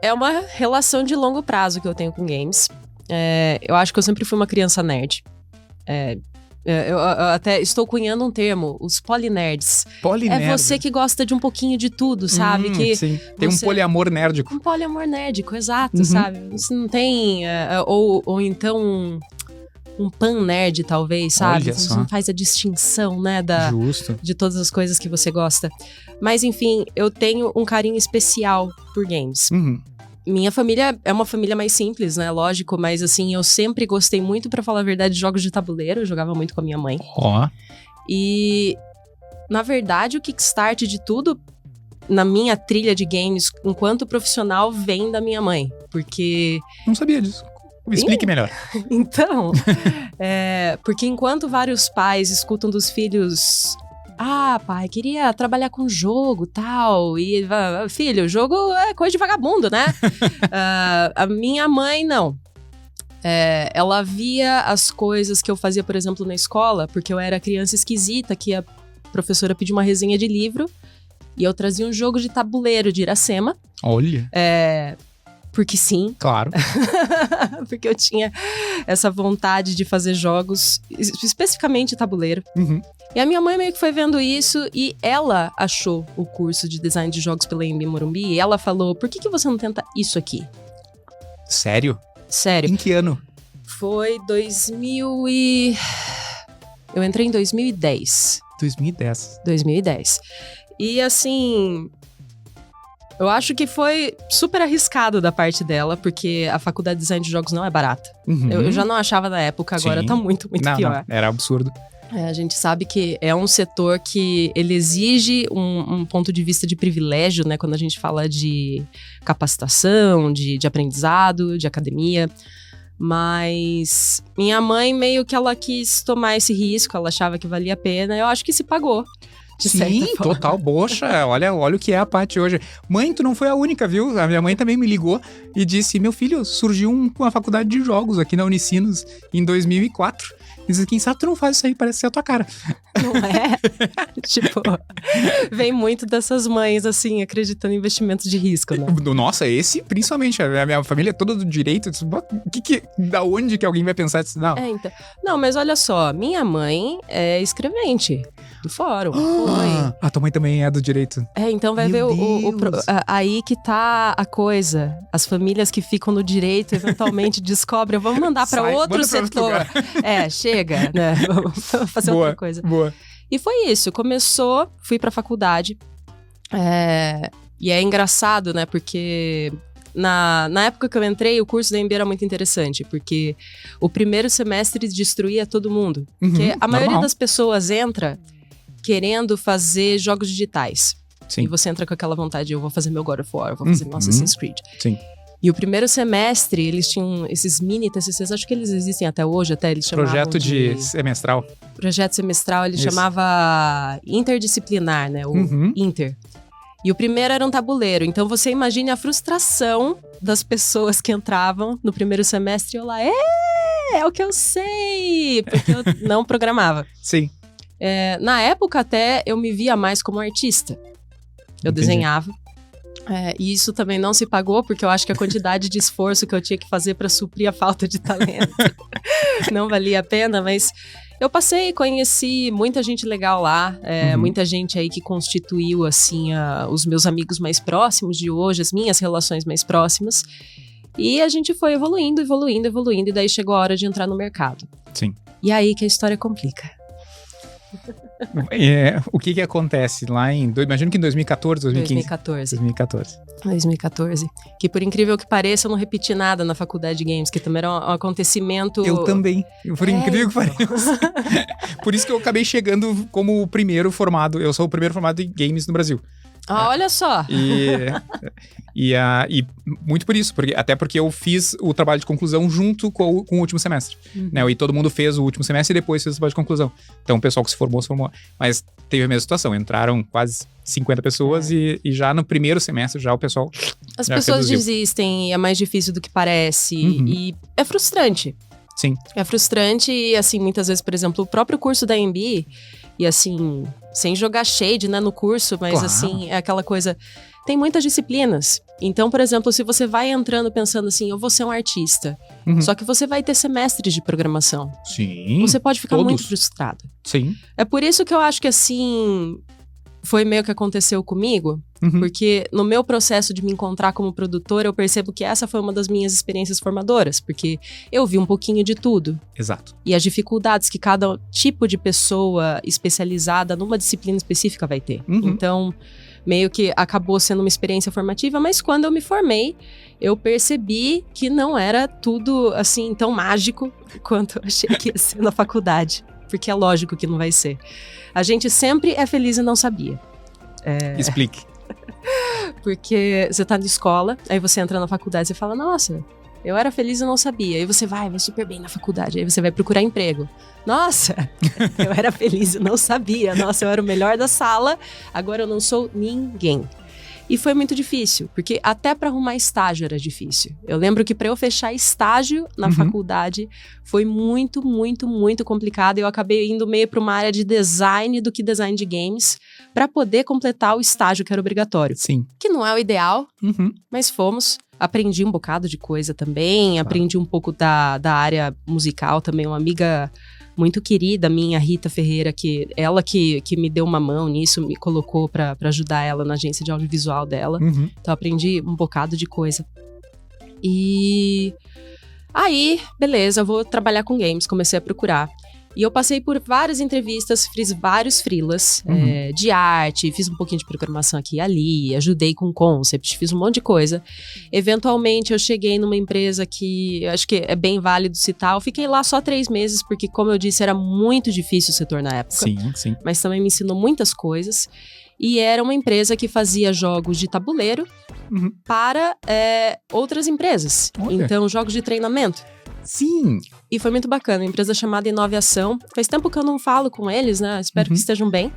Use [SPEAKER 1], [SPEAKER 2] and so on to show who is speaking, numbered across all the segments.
[SPEAKER 1] é uma relação de longo prazo que eu tenho com games. Eu acho que eu sempre fui uma criança nerd. Eu até estou cunhando um termo, os polinerds.
[SPEAKER 2] Polinerd.
[SPEAKER 1] É você que gosta de um pouquinho de tudo, sabe?
[SPEAKER 2] Sim, tem um poliamor nerdico.
[SPEAKER 1] Um poliamor nerdico, exato, sabe? Você não tem... ou então um pan-nerd, talvez, sabe?
[SPEAKER 2] Olha
[SPEAKER 1] Você
[SPEAKER 2] só.
[SPEAKER 1] não faz a distinção, né?
[SPEAKER 2] Justo.
[SPEAKER 1] De todas as coisas que você gosta. Mas, enfim, eu tenho um carinho especial por games.
[SPEAKER 2] Uhum.
[SPEAKER 1] Minha família é uma família mais simples, né? Lógico, mas assim, eu sempre gostei muito, pra falar a verdade, de jogos de tabuleiro. Eu jogava muito com a minha mãe.
[SPEAKER 2] Ó.
[SPEAKER 1] E, na verdade, o kickstart de tudo na minha trilha de games, enquanto profissional, vem da minha mãe. Porque...
[SPEAKER 2] Não sabia disso. Explique melhor.
[SPEAKER 1] Então, porque enquanto vários pais escutam dos filhos... Ah, pai, queria trabalhar com jogo, tal. E, filho, jogo é coisa de vagabundo, né? A minha mãe, não. Ela via as coisas que eu fazia, por exemplo, na escola, porque eu era criança esquisita, que a professora pediu uma resenha de livro, e eu trazia um jogo de tabuleiro de Iracema.
[SPEAKER 2] Olha.
[SPEAKER 1] Porque sim.
[SPEAKER 2] Claro.
[SPEAKER 1] Porque eu tinha essa vontade de fazer jogos, especificamente tabuleiro.
[SPEAKER 2] Uhum.
[SPEAKER 1] E a minha mãe meio que foi vendo isso e ela achou o curso de design de jogos pela EMB Morumbi e ela falou, por que você não tenta isso aqui?
[SPEAKER 2] Sério?
[SPEAKER 1] Sério.
[SPEAKER 2] Em que ano?
[SPEAKER 1] Foi 2000 e... Eu entrei em 2010.
[SPEAKER 2] 2010.
[SPEAKER 1] 2010. E assim... Eu acho que foi super arriscado da parte dela, porque a faculdade de design de jogos não é barata.
[SPEAKER 2] Uhum.
[SPEAKER 1] Eu já não achava na época, agora tá muito pior.
[SPEAKER 2] Não, era absurdo.
[SPEAKER 1] A gente sabe que é um setor que ele exige um ponto de vista de privilégio, né? Quando a gente fala de capacitação, de aprendizado, de academia. Mas minha mãe meio que ela quis tomar esse risco, ela achava que valia a pena. Eu acho que se pagou.
[SPEAKER 2] Sim, total, boxa. Olha o que é a Paty hoje. Mãe, tu não foi a única, viu? A minha mãe também me ligou e disse, meu filho, surgiu uma faculdade de jogos aqui na Unicinos em 2004. Diz, quem sabe tu não faz isso aí, parece ser a tua cara.
[SPEAKER 1] Não é? Tipo, vem muito dessas mães, assim, acreditando em investimentos de risco, né?
[SPEAKER 2] Nossa, esse, principalmente, a minha família é toda do direito. Da onde que alguém vai pensar disso? Não.
[SPEAKER 1] Então. Não, mas olha só, minha mãe é escrevente do fórum. Foi.
[SPEAKER 2] A tua mãe também é do direito.
[SPEAKER 1] Então vai ver aí que tá a coisa. As famílias que ficam no direito eventualmente descobrem, vamos mandar pra outro setor. Chega, né? Vamos fazer outra coisa.
[SPEAKER 2] Boa.
[SPEAKER 1] E foi isso, começou, fui pra faculdade. E é engraçado, né? Porque na época que eu entrei, o curso da EMB era muito interessante, porque o primeiro semestre destruía todo mundo. Porque a maioria das pessoas entra querendo fazer jogos digitais.
[SPEAKER 2] Sim.
[SPEAKER 1] E você entra com aquela vontade, eu vou fazer meu God of War, eu vou fazer meu Assassin's Creed.
[SPEAKER 2] Sim.
[SPEAKER 1] E o primeiro semestre, eles tinham esses mini TCCs, acho que eles existem até hoje, até eles chamavam
[SPEAKER 2] Projeto de semestral.
[SPEAKER 1] Projeto semestral, ele chamava interdisciplinar, né? O Inter. E o primeiro era um tabuleiro. Então você imagine a frustração das pessoas que entravam no primeiro semestre e eu lá, é o que eu sei! Porque eu não programava.
[SPEAKER 2] Sim.
[SPEAKER 1] Na época até eu me via mais como artista. Eu desenhava. E isso também não se pagou, porque eu acho que a quantidade de esforço que eu tinha que fazer para suprir a falta de talento não valia a pena, mas eu passei, conheci muita gente legal lá, muita gente aí que constituiu, assim, os meus amigos mais próximos de hoje, as minhas relações mais próximas, e a gente foi evoluindo, e daí chegou a hora de entrar no mercado.
[SPEAKER 2] Sim.
[SPEAKER 1] E aí que a história complica.
[SPEAKER 2] O que acontece lá imagino que em 2014, 2015?
[SPEAKER 1] 2014. Que por incrível que pareça, eu não repeti nada na faculdade de games, que também era um acontecimento...
[SPEAKER 2] Eu também, por incrível que pareça. Por isso que eu acabei chegando como o primeiro formado, eu sou o primeiro formado em games no Brasil.
[SPEAKER 1] Olha só!
[SPEAKER 2] E muito por isso, até porque eu fiz o trabalho de conclusão junto com o último semestre. Né? E todo mundo fez o último semestre e depois fez o trabalho de conclusão. Então o pessoal que se formou. Mas teve a mesma situação, entraram quase 50 pessoas e já no primeiro semestre já o pessoal...
[SPEAKER 1] As pessoas desistem, é mais difícil do que parece e é frustrante.
[SPEAKER 2] Sim.
[SPEAKER 1] É frustrante e, assim, muitas vezes, por exemplo, o próprio curso da EMB, e assim, sem jogar shade, né, no curso, mas assim, é aquela coisa... tem muitas disciplinas. Então, por exemplo, se você vai entrando pensando assim, eu vou ser um artista, só que você vai ter semestres de programação.
[SPEAKER 2] Sim.
[SPEAKER 1] Você pode ficar muito frustrado.
[SPEAKER 2] Sim.
[SPEAKER 1] É por isso que eu acho que assim, foi meio que aconteceu comigo, porque no meu processo de me encontrar como produtora, eu percebo que essa foi uma das minhas experiências formadoras, porque eu vi um pouquinho de tudo.
[SPEAKER 2] Exato.
[SPEAKER 1] E as dificuldades que cada tipo de pessoa especializada numa disciplina específica vai ter. Então, meio que acabou sendo uma experiência formativa, mas quando eu me formei, eu percebi que não era tudo assim tão mágico quanto eu achei que ia ser na faculdade. Porque é lógico que não vai ser. A gente sempre é feliz e não sabia.
[SPEAKER 2] Explique.
[SPEAKER 1] Porque você tá na escola, aí você entra na faculdade e fala, nossa, eu era feliz e não sabia. Aí você vai super bem na faculdade, aí você vai procurar emprego. Nossa, eu era feliz e não sabia. Nossa, eu era o melhor da sala, agora eu não sou ninguém. E foi muito difícil, porque até para arrumar estágio era difícil. Eu lembro que para eu fechar estágio na faculdade foi muito, muito, muito complicado. Eu acabei indo meio para uma área de design do que design de games para poder completar o estágio que era obrigatório.
[SPEAKER 2] Sim.
[SPEAKER 1] Que não é o ideal, mas fomos. Aprendi um bocado de coisa também, aprendi um pouco da área musical também. Uma amiga muito querida minha, Rita Ferreira, que ela que me deu uma mão nisso, me colocou pra ajudar ela na agência de audiovisual dela. Então aprendi um bocado de coisa. E aí, beleza, eu vou trabalhar com games, comecei a procurar. E eu passei por várias entrevistas, fiz vários freelas de arte, fiz um pouquinho de programação aqui e ali, ajudei com concept, fiz um monte de coisa. Eventualmente eu cheguei numa empresa que eu acho que é bem válido citar. Eu fiquei lá só 3 meses, porque como eu disse, era muito difícil o setor na época.
[SPEAKER 2] Sim.
[SPEAKER 1] Mas também me ensinou muitas coisas. E era uma empresa que fazia jogos de tabuleiro para outras empresas.
[SPEAKER 2] Olha.
[SPEAKER 1] Então, jogos de treinamento.
[SPEAKER 2] Sim.
[SPEAKER 1] E foi muito bacana, uma empresa chamada Inovação. Faz tempo que eu não falo com eles, né? Espero que estejam bem.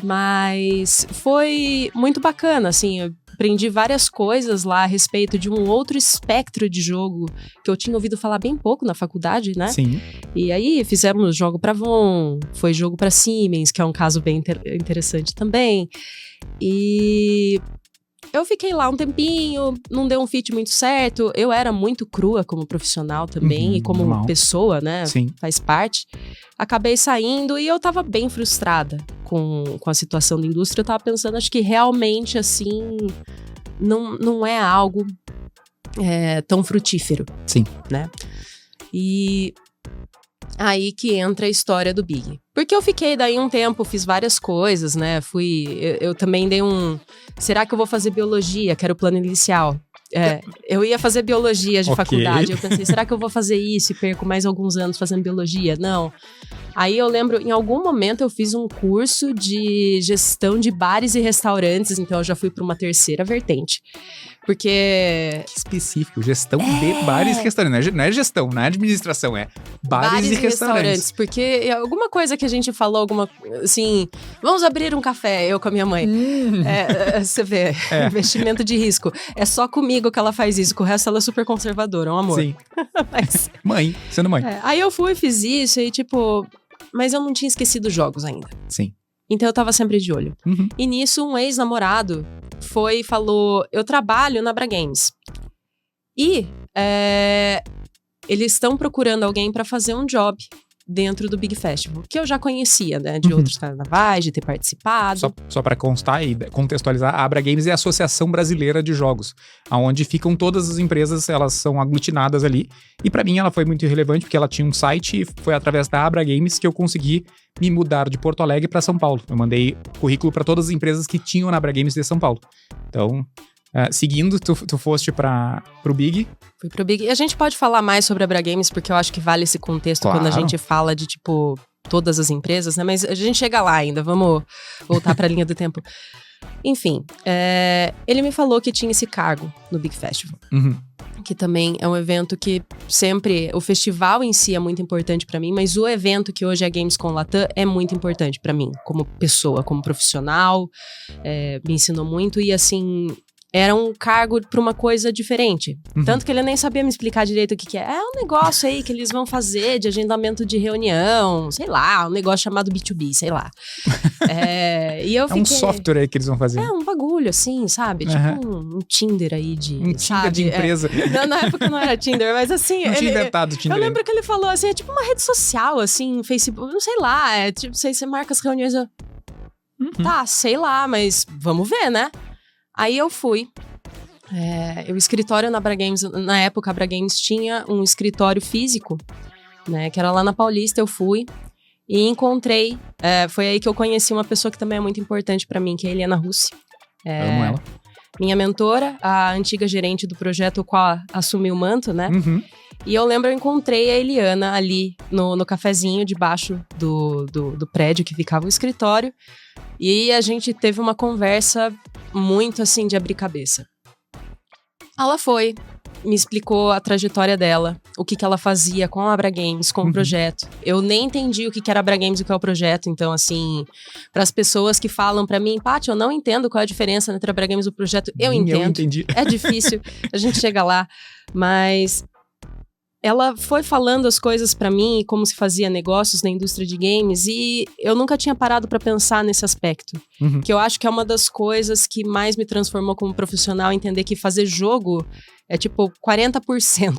[SPEAKER 1] Mas foi muito bacana, assim. Eu aprendi várias coisas lá a respeito de um outro espectro de jogo que eu tinha ouvido falar bem pouco na faculdade, né?
[SPEAKER 2] Sim.
[SPEAKER 1] E aí fizemos jogo para Avon, foi jogo para Siemens, que é um caso bem interessante também. E eu fiquei lá um tempinho, não deu um fit muito certo. Eu era muito crua como profissional também e como
[SPEAKER 2] normal.
[SPEAKER 1] Pessoa, né?
[SPEAKER 2] Sim.
[SPEAKER 1] Faz parte. Acabei saindo e eu tava bem frustrada com a situação da indústria. Eu tava pensando, acho que realmente, assim, não é algo tão frutífero.
[SPEAKER 2] Sim.
[SPEAKER 1] Né? E aí que entra a história do Big. Porque eu fiquei daí um tempo, fiz várias coisas, né? Eu também dei será que eu vou fazer biologia? Que era o plano inicial. Eu ia fazer biologia de faculdade. Eu pensei, será que eu vou fazer isso e perco mais alguns anos fazendo biologia? Não. Aí eu lembro, em algum momento eu fiz um curso de gestão de bares e restaurantes, então eu já fui para uma terceira vertente. Porque...
[SPEAKER 2] Que específico, gestão de bares e restaurantes. Não é gestão, não é administração, é bares e restaurantes.
[SPEAKER 1] Porque alguma coisa que a gente falou, assim, vamos abrir um café, eu com a minha mãe. Você vê, investimento de risco. É só comigo que ela faz isso, com o resto ela é super conservadora, é um amor.
[SPEAKER 2] Sim.
[SPEAKER 1] Mas,
[SPEAKER 2] mãe, sendo mãe.
[SPEAKER 1] Aí eu fui, fiz isso e tipo... Mas eu não tinha esquecido jogos ainda.
[SPEAKER 2] Sim.
[SPEAKER 1] Então eu tava sempre de olho. E nisso um ex-namorado foi e falou, eu trabalho na Abra Games. E eles estão procurando alguém pra fazer um job dentro do Big Festival, que eu já conhecia, né, de outros carnavais, de ter participado.
[SPEAKER 2] Só para constar e contextualizar, a Abra Games é a Associação Brasileira de Jogos, onde ficam todas as empresas, elas são aglutinadas ali. E para mim ela foi muito relevante, porque ela tinha um site e foi através da Abra Games que eu consegui me mudar de Porto Alegre para São Paulo. Eu mandei currículo para todas as empresas que tinham na Abra Games de São Paulo. Então... seguindo, tu foste pro Big?
[SPEAKER 1] Fui pro Big. E a gente pode falar mais sobre a Abra Games, porque eu acho que vale esse contexto quando a gente fala de, tipo, todas as empresas, né? Mas a gente chega lá ainda, vamos voltar pra linha do tempo. Enfim, ele me falou que tinha esse cargo no Big Festival. Que também é um evento que sempre... O festival em si é muito importante pra mim, mas o evento que hoje é a Gamescom Latam é muito importante pra mim, como pessoa, como profissional. Me ensinou muito e, assim... era um cargo para uma coisa diferente. Tanto que ele nem sabia me explicar direito o que é. É um negócio aí que eles vão fazer de agendamento de reunião, sei lá, um negócio chamado B2B, sei lá. E eu fiquei...
[SPEAKER 2] um software aí que eles vão fazer.
[SPEAKER 1] É um bagulho, assim, sabe? Tipo um Tinder aí de...
[SPEAKER 2] Um Tinder de empresa.
[SPEAKER 1] Na época não era Tinder, mas assim...
[SPEAKER 2] Não tinha inventado o Tinder.
[SPEAKER 1] Eu lembro que ele falou assim, é tipo uma rede social, assim, Facebook, não sei lá, é tipo, você marca as reuniões... Tá, sei lá, mas vamos ver, né? Aí eu fui. O escritório na Abragames, na época a Abragames tinha um escritório físico, né? Que era lá na Paulista, eu fui e encontrei. Foi aí que eu conheci uma pessoa que também é muito importante pra mim, que é a Eliana Russi.
[SPEAKER 2] Amo ela.
[SPEAKER 1] Minha mentora, a antiga gerente do projeto, o qual assumiu o manto, né? E eu lembro, eu encontrei a Eliana ali no cafezinho debaixo do prédio que ficava o escritório. E a gente teve uma conversa muito, assim, de abrir cabeça. Ela foi, me explicou a trajetória dela, o que ela fazia com a Abragames, com o projeto. Eu nem entendi o que era a Abragames e o que é o projeto. Então, assim, para as pessoas que falam para mim, Paty, eu não entendo qual é a diferença entre a Abragames e o projeto. Eu entendo.
[SPEAKER 2] Eu entendi.
[SPEAKER 1] É difícil, a gente chega lá. Mas ela foi falando as coisas pra mim, como se fazia negócios na indústria de games, e eu nunca tinha parado pra pensar nesse aspecto. Que eu acho que é uma das coisas que mais me transformou como profissional, entender que fazer jogo é tipo 40%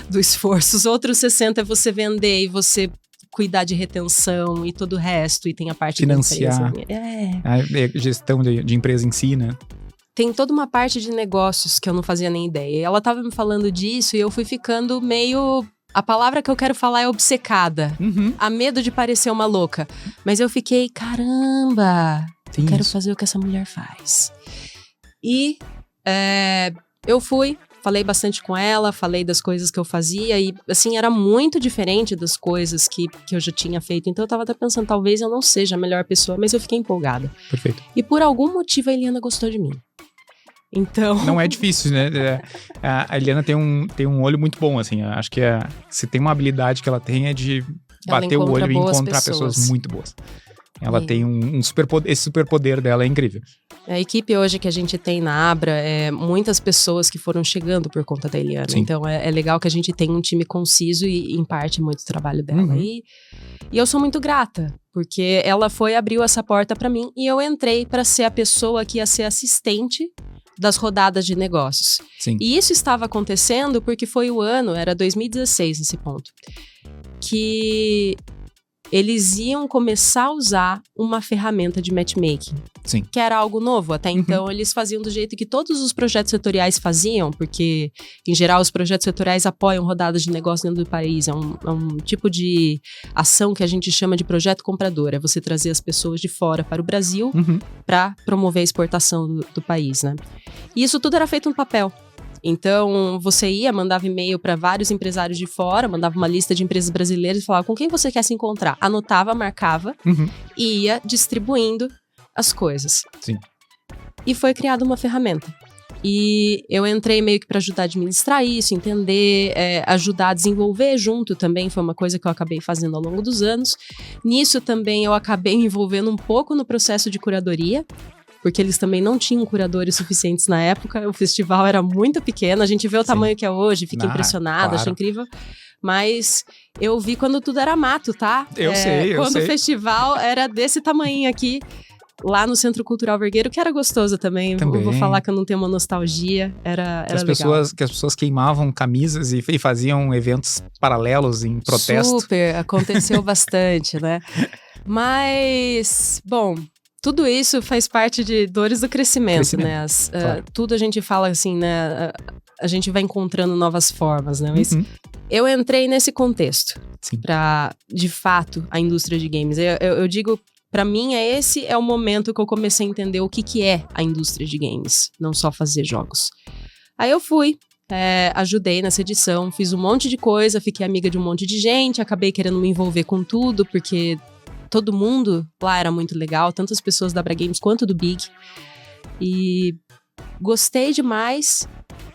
[SPEAKER 1] do esforço. Os outros 60% é você vender e você cuidar de retenção e todo o resto, e tem a parte
[SPEAKER 2] financiar,
[SPEAKER 1] da empresa.
[SPEAKER 2] A gestão de empresa em si, né?
[SPEAKER 1] Tem toda uma parte de negócios que eu não fazia nem ideia. Ela tava me falando disso e eu fui ficando meio... A palavra que eu quero falar é obcecada. A medo de parecer uma louca. Mas eu fiquei, caramba, eu quero fazer o que essa mulher faz. E eu fui, falei bastante com ela, falei das coisas que eu fazia. E, assim, era muito diferente das coisas que eu já tinha feito. Então eu tava até pensando, talvez eu não seja a melhor pessoa, mas eu fiquei empolgada.
[SPEAKER 2] Perfeito.
[SPEAKER 1] E por algum motivo a Eliana gostou de mim. Então...
[SPEAKER 2] Não é difícil, né? A Eliana tem um olho muito bom, assim. Acho que se tem uma habilidade que ela tem é de bater o olho e encontrar pessoas muito boas. Ela tem esse superpoder dela é incrível.
[SPEAKER 1] A equipe hoje que a gente tem na Abra é muitas pessoas que foram chegando por conta da Eliana. Sim. Então é legal que a gente tenha um time conciso e em parte muito trabalho dela. E eu sou muito grata, porque ela abriu essa porta pra mim e eu entrei pra ser a pessoa que ia ser assistente das rodadas de negócios.
[SPEAKER 2] Sim.
[SPEAKER 1] E isso estava acontecendo porque foi o ano, era 2016 nesse ponto, que eles iam começar a usar uma ferramenta de matchmaking.
[SPEAKER 2] Sim.
[SPEAKER 1] Que era algo novo. Até então, eles faziam do jeito que todos os projetos setoriais faziam, porque, em geral, os projetos setoriais apoiam rodadas de negócio dentro do país. É um tipo de ação que a gente chama de projeto comprador. É você trazer as pessoas de fora para o Brasil para promover a exportação do país, né? E isso tudo era feito no papel. Então, você mandava e-mail para vários empresários de fora, mandava uma lista de empresas brasileiras e falava com quem você quer se encontrar. Anotava, marcava e ia distribuindo as coisas.
[SPEAKER 2] Sim.
[SPEAKER 1] E foi criada uma ferramenta. E eu entrei meio que para ajudar a administrar isso, entender, ajudar a desenvolver junto também. Foi uma coisa que eu acabei fazendo ao longo dos anos. Nisso também eu acabei me envolvendo um pouco no processo de curadoria, porque eles também não tinham curadores suficientes na época. O festival era muito pequeno, a gente vê o tamanho que é hoje, fica impressionada,
[SPEAKER 2] claro.
[SPEAKER 1] Acho incrível. Mas eu vi quando tudo era mato, tá?
[SPEAKER 2] Eu sei.
[SPEAKER 1] Quando o festival era desse tamanho aqui, lá no Centro Cultural Vergueiro, que era gostoso também. Eu vou falar que eu não tenho uma nostalgia, era legal. Que
[SPEAKER 2] as pessoas queimavam camisas e faziam eventos paralelos em protesto.
[SPEAKER 1] Super, aconteceu bastante, né? Mas, bom... Tudo isso faz parte de dores do crescimento, né?
[SPEAKER 2] Claro.
[SPEAKER 1] Tudo a gente fala assim, né? A gente vai encontrando novas formas, né? Mas eu entrei nesse contexto para, de fato, a indústria de games. Eu digo, para mim, esse é o momento que eu comecei a entender o que é a indústria de games, não só fazer jogos. Aí eu fui, ajudei nessa edição, fiz um monte de coisa, fiquei amiga de um monte de gente, acabei querendo me envolver com tudo, porque... Todo mundo lá era muito legal, tanto as pessoas da Abragames quanto do Big. E gostei demais.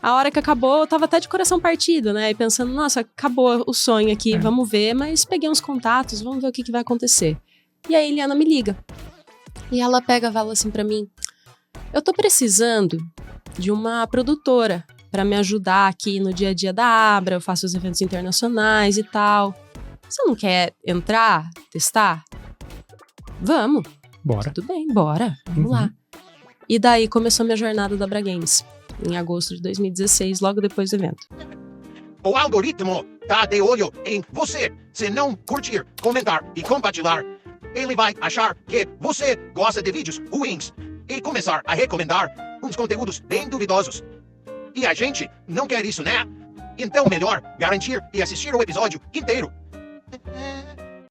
[SPEAKER 1] A hora que acabou, eu tava até de coração partido, né? E pensando, nossa, acabou o sonho aqui, vamos ver. Mas peguei uns contatos, vamos ver o que vai acontecer. E aí a Eliana me liga. E ela pega e fala assim pra mim, eu tô precisando de uma produtora para me ajudar aqui no dia a dia da Abra. Eu faço os eventos internacionais e tal. Você não quer entrar, testar? Vamos.
[SPEAKER 2] Bora.
[SPEAKER 1] Tudo bem, bora. Vamos lá. E daí começou minha jornada da Abra Games, em agosto de 2016, logo depois do evento.
[SPEAKER 3] O algoritmo tá de olho em você. Se não curtir, comentar e compartilhar, ele vai achar que você gosta de vídeos ruins e começar a recomendar uns conteúdos bem duvidosos. E a gente não quer isso, né? Então melhor garantir e assistir o episódio inteiro.